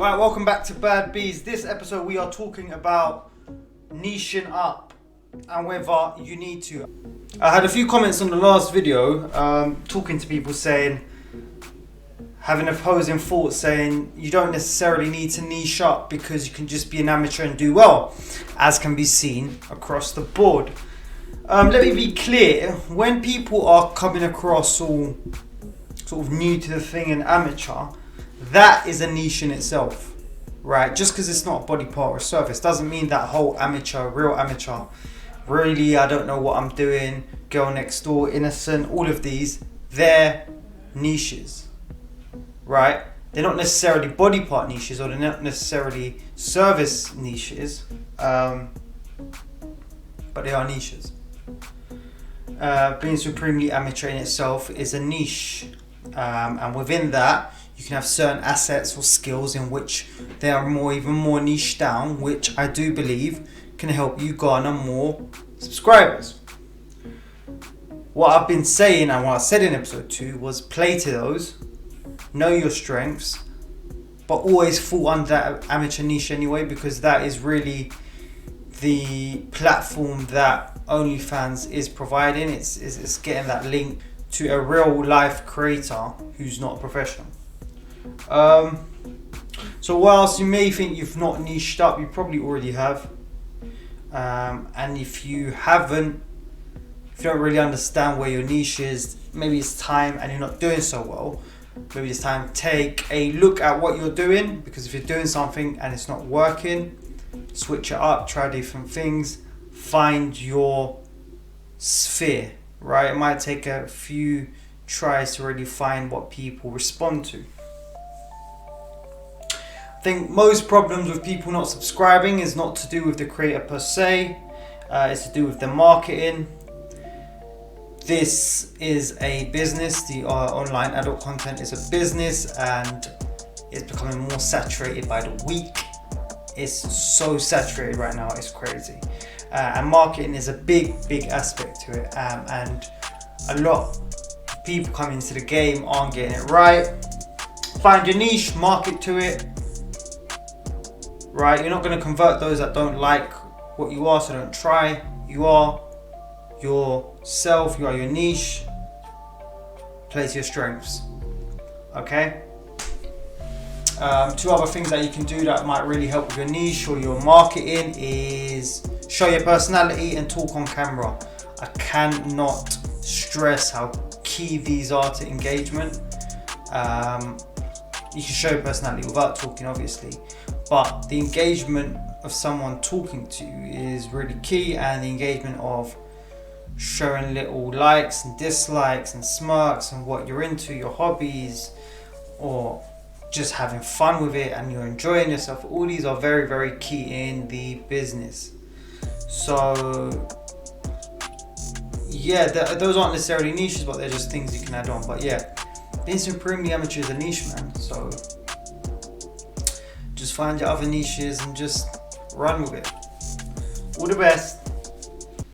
Right, welcome back to Bad Bees. This episode we are talking about niching up and whether you need to. I had a few comments on the last video talking to people saying, having opposing thoughts saying you don't necessarily need to niche up because you can just be an amateur and do well, as can be seen across the board. Let me be clear, when people are coming across all sort of new to the thing and amateur, that is a niche in itself, right? Just because it's not a body part or a surface doesn't mean that whole amateur, real amateur, really I don't know what I'm doing, girl next door, innocent, all of these, they're niches, right? They're not necessarily body part niches or they're not necessarily service niches, but they are niches. Being supremely amateur in itself is a niche, and within that you can have certain assets or skills in which they are even more niche down, which I do believe can help you garner more subscribers. What I've been saying and what I said in episode 2 was play to those, know your strengths, but always fall under that amateur niche anyway, because that is really the platform that Onlyfans is providing. It's getting that link to a real life creator who's not a professional. So whilst you may think you've not niched up, you probably already have. And if you haven't, if you don't really understand where your niche is, maybe it's time and you're not doing so well. Maybe it's time to take a look at what you're doing, because if you're doing something and it's not working, switch it up, try different things, find your sphere, right? It might take a few tries to really find what people respond to. I think most problems with people not subscribing is not to do with the creator per se, it's to do with the marketing. This is a business, the online adult content is a business, and it's becoming more saturated by the week. It's so saturated right now, it's crazy. And marketing is a big aspect to it, and a lot of people coming into the game aren't getting it right. Find your niche, market to it, right? You're not going to convert those that don't like what you are, so don't try. You are yourself, you are your niche, play to your strengths, okay? Two other things that you can do that might really help with your niche or your marketing is show your personality and talk on camera. I cannot stress how key these are to engagement. You can show your personality without talking, obviously, but the engagement of someone talking to you is really key, and the engagement of showing little likes and dislikes and smirks and what you're into, your hobbies, or just having fun with it and you're enjoying yourself. All these are very key in the business. So yeah, those aren't necessarily niches, but they're just things you can add on. But yeah, being supremely amateur is a niche, man. So just find your other niches and just run with it. All the best.